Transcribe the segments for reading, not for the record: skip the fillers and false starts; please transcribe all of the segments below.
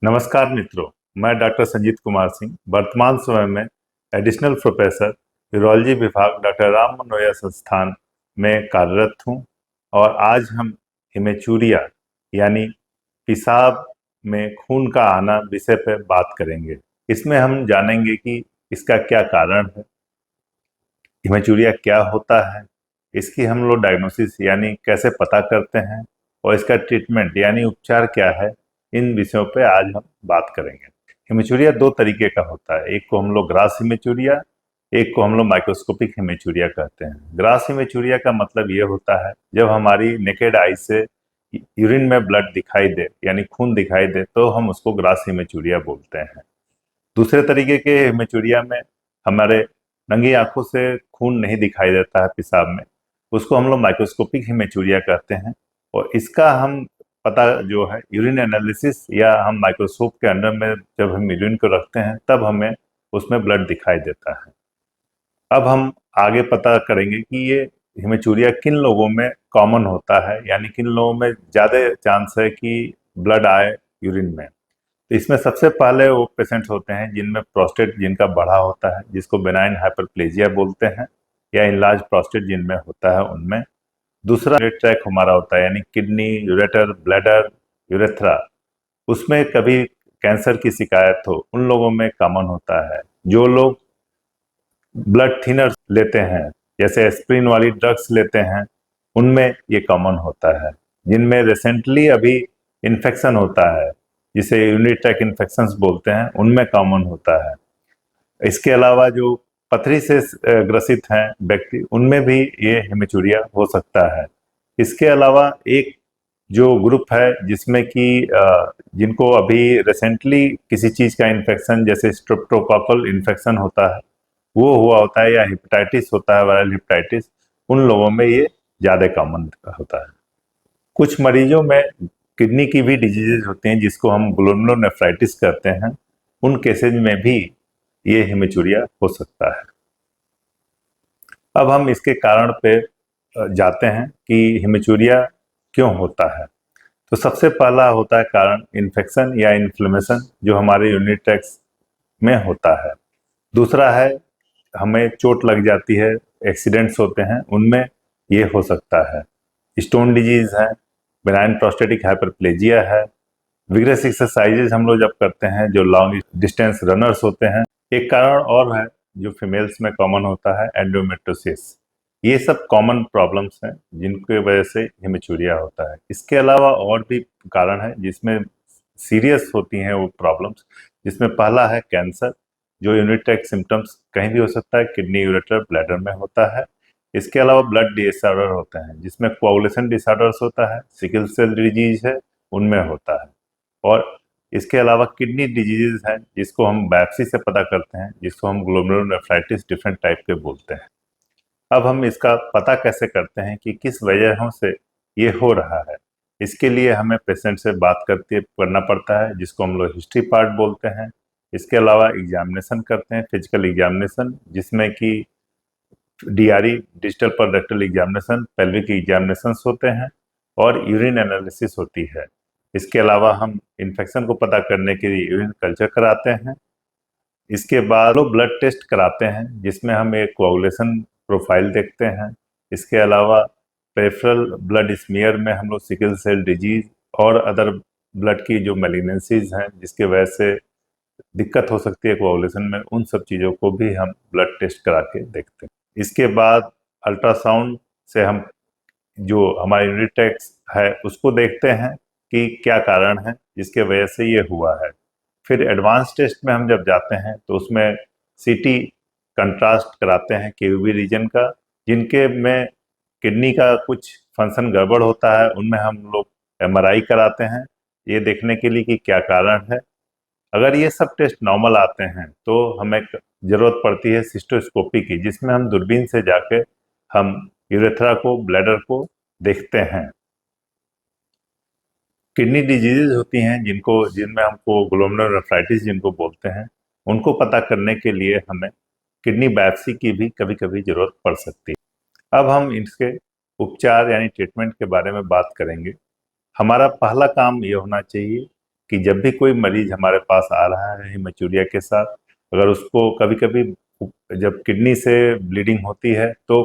नमस्कार मित्रों, मैं डॉक्टर संजीत कुमार सिंह वर्तमान समय में एडिशनल प्रोफेसर यूरोलॉजी विभाग डॉक्टर राम मनोहर संस्थान में कार्यरत हूं। और आज हम हिमेचूरिया यानी पेशाब में खून का आना विषय पर बात करेंगे। इसमें हम जानेंगे कि इसका क्या कारण है, हिमेचूरिया क्या होता है, इसकी हम लोग डायग्नोसिस यानी कैसे पता करते हैं और इसका ट्रीटमेंट यानी उपचार क्या है। इन विषयों पे आज हम बात करेंगे। हिमेचूरिया दो तरीके का होता है, एक को हम लोग ग्रास हिमेचूरिया, एक को हम लोग माइक्रोस्कोपिक हिमेचूरिया कहते हैं। ग्रास हिमेचूरिया का मतलब ये होता है जब हमारी नेकेड आई से यूरिन में ब्लड दिखाई दे यानी खून दिखाई दे तो हम उसको ग्रास हिमेचूरिया बोलते हैं। दूसरे तरीके के हिमेचूरिया में हमारे नंगी आंखों से खून नहीं दिखाई देता है पेशाब में, उसको हम लोग माइक्रोस्कोपिक हिमेचूरिया कहते हैं। और इसका हम पता जो है यूरिन एनालिसिस या हम माइक्रोस्कोप के अंदर में जब हम यूरिन को रखते हैं तब हमें उसमें ब्लड दिखाई देता है। अब हम आगे पता करेंगे कि ये हिमेचूरिया किन लोगों में कॉमन होता है यानी किन लोगों में ज़्यादा चांस है कि ब्लड आए यूरिन में। तो इसमें सबसे पहले वो पेशेंट्स होते हैं जिनमें प्रोस्टेट जिनका बढ़ा होता है, जिसको बेनाइन हाइपरप्लेजिया बोलते हैं, या इनलार्ज प्रोस्टेट जिनमें होता है उनमें। दूसरा ट्रैक हमारा होता है यानी किडनी, यूरेटर, ब्लैडर, यूरेथ्रा, उसमें कभी कैंसर की शिकायत हो उन लोगों में कॉमन होता है। जो लोग ब्लड थिनर लेते हैं जैसे एस्प्रिन वाली ड्रग्स लेते हैं उनमें ये कॉमन होता है। जिनमें रिसेंटली अभी इन्फेक्शन होता है जिसे यूरिनरी ट्रैक्ट इन्फेक्शंस बोलते हैं उनमें कॉमन होता है। इसके अलावा जो पथरी से ग्रसित हैं व्यक्ति उनमें भी ये हिमेचूरिया हो सकता है। इसके अलावा एक जो ग्रुप है जिसमें कि जिनको अभी रिसेंटली किसी चीज़ का इन्फेक्शन जैसे स्ट्रेप्टोकोकल इन्फेक्शन होता है वो हुआ होता है, या हेपेटाइटिस होता है, वायरल हेपेटाइटिस, उन लोगों में ये ज़्यादा कॉमन होता है। कुछ मरीजों में किडनी की भी डिजीजेज होती हैं जिसको हम ग्लोमेरुलोनेफ्राइटिस कहते हैं, उन केसेज में भी ये हिमेचूरिया हो सकता है। अब हम इसके कारण पे जाते हैं कि हिमेचूरिया क्यों होता है। तो सबसे पहला होता है कारण इन्फेक्शन या इन्फ्लेमेशन जो हमारे यूरिनरी ट्रैक्ट में होता है। दूसरा है हमें चोट लग जाती है, एक्सीडेंट्स होते हैं, उनमें ये हो सकता है। स्टोन डिजीज है, बेनाइन प्रोस्टेटिक हाइपरप्लेजिया है, विग्रेस एक्सरसाइजेज हम लोग जब करते हैं, जो लॉन्ग डिस्टेंस रनर्स होते हैं। एक कारण और है जो फीमेल्स में कॉमन होता है, एंडोमेट्रोसिस। ये सब कॉमन प्रॉब्लम्स हैं जिनकी वजह से हिमेचूरिया होता है। इसके अलावा और भी कारण है जिसमें सीरियस होती हैं वो प्रॉब्लम्स, जिसमें पहला है कैंसर, जो यूरिनरी ट्रैक्ट सिम्टम्स कहीं भी हो सकता है, किडनी, यूरेटर, ब्लैडर में होता है। इसके अलावा ब्लड डिसऑर्डर होते हैं जिसमें कोआगुलेशन डिसऑर्डर्स होता है, सिकल सेल डिजीज है उनमें होता है। और इसके अलावा किडनी डिजीजेज हैं जिसको हम बायोप्सी से पता करते हैं, जिसको हम ग्लोमेरुलोनेफ्राइटिस डिफरेंट टाइप के बोलते हैं। अब हम इसका पता कैसे करते हैं कि किस वजहों से ये हो रहा है। इसके लिए हमें पेशेंट से बात करना पड़ता है जिसको हम लोग हिस्ट्री पार्ट बोलते हैं। इसके अलावा एग्जामिनेशन करते हैं, फिजिकल एग्जामिनेशन, जिसमें कि डीआरई, डिजिटल पर रेक्टल एग्जामिनेशन, पेल्विक एग्जामिनेशंस होते हैं और यूरिन एनालिसिस होती है। इसके अलावा हम इन्फेक्शन को पता करने के लिए यूरिन कल्चर कराते हैं। इसके बाद लोग ब्लड टेस्ट कराते हैं जिसमें हम एक कोआगुलेशन प्रोफाइल देखते हैं। इसके अलावा पेरिफेरल ब्लड स्मीयर में हम लोग सिकल सेल डिजीज और अदर ब्लड की जो मैलिग्नेंसीज हैं जिसके वजह से दिक्कत हो सकती है कोआगुलेशन में, उन सब चीज़ों को भी हम ब्लड टेस्ट करा के देखते हैं। इसके बाद अल्ट्रासाउंड से हम जो हमारी यूरिनरी ट्रैक्ट है उसको देखते हैं कि क्या कारण है जिसके वजह से ये हुआ है। फिर एडवांस टेस्ट में हम जब जाते हैं तो उसमें सीटी कंट्रास्ट कराते हैं क्यूबी रीजन का, जिनके में किडनी का कुछ फंक्शन गड़बड़ होता है उनमें हम लोग एमआरआई कराते हैं ये देखने के लिए कि क्या कारण है। अगर ये सब टेस्ट नॉर्मल आते हैं तो हमें जरूरत पड़ती है सिस्टोस्कोपी की, जिसमें हम दूरबीन से जाके हम यूरेथ्रा को, ब्लैडर को देखते हैं। किडनी डिजीजेज होती हैं जिनमें हमको ग्लोमेरुलोनेफ्राइटिस जिनको बोलते हैं, उनको पता करने के लिए हमें किडनी बायोप्सी की भी कभी कभी जरूरत पड़ सकती है। अब हम इसके उपचार यानी ट्रीटमेंट के बारे में बात करेंगे। हमारा पहला काम ये होना चाहिए कि जब भी कोई मरीज हमारे पास आ रहा है हेमेचूरिया के साथ, अगर उसको कभी कभी जब किडनी से ब्लीडिंग होती है तो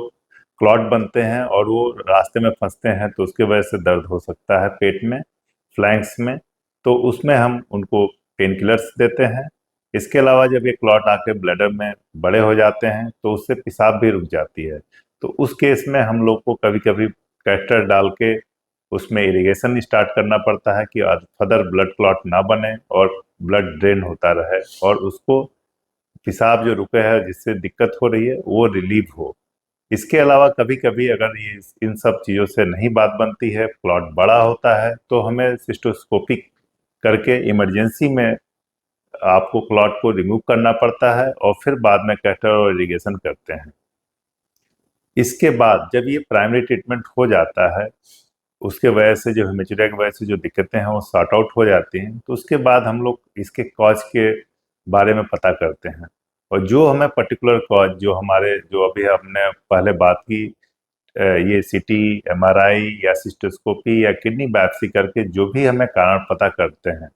क्लॉट बनते हैं और वो रास्ते में फंसते हैं, तो उसके वजह से दर्द हो सकता है पेट में, फ्लैंक्स में। तो उसमें हम उनको पेन किलर्स देते हैं। इसके अलावा जब ये क्लॉट आके ब्लैडर में बड़े हो जाते हैं तो उससे पेशाब भी रुक जाती है। तो उस केस में हम लोग को कभी कभी कैथेटर डाल के उसमें इरिगेशन स्टार्ट करना पड़ता है कि फर्दर ब्लड क्लॉट ना बने और ब्लड ड्रेन होता रहे और उसको पेशाब जो रुके है जिससे दिक्कत हो रही है वो रिलीव हो। इसके अलावा कभी कभी अगर ये इन सब चीज़ों से नहीं बात बनती है, क्लॉट बड़ा होता है, तो हमें सिस्टोस्कोपी करके इमरजेंसी में आपको क्लॉट को रिमूव करना पड़ता है और फिर बाद में कैथेटर और इरिगेशन करते हैं। इसके बाद जब ये प्राइमरी ट्रीटमेंट हो जाता है, उसके वजह से जो हेमेचूरिया की वजह से जो दिक्कतें हैं वो सॉर्ट आउट हो जाती हैं, तो उसके बाद हम लोग इसके कॉज के बारे में पता करते हैं। और जो हमें पर्टिकुलर कॉज जो हमारे जो अभी हमने पहले बात की, ये सीटी, एमआरआई या सिस्टोस्कोपी या किडनी बायोप्सी करके जो भी हमें कारण पता करते हैं,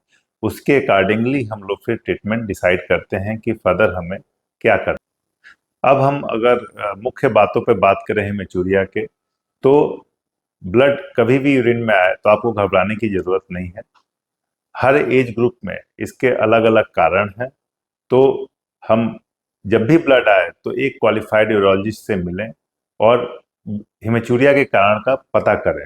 उसके अकॉर्डिंगली हम लोग फिर ट्रीटमेंट डिसाइड करते हैं कि फर्दर हमें क्या करना। अब हम अगर मुख्य बातों पे बात करें हेमेचूरिया के, तो ब्लड कभी भी यूरिन में आए तो आपको घबराने की जरूरत नहीं है। हर एज ग्रुप में इसके अलग अलग कारण हैं। तो हम जब भी ब्लड आए तो एक क्वालिफाइड यूरोलॉजिस्ट से मिलें और हेमेचूरिया के कारण का पता करें।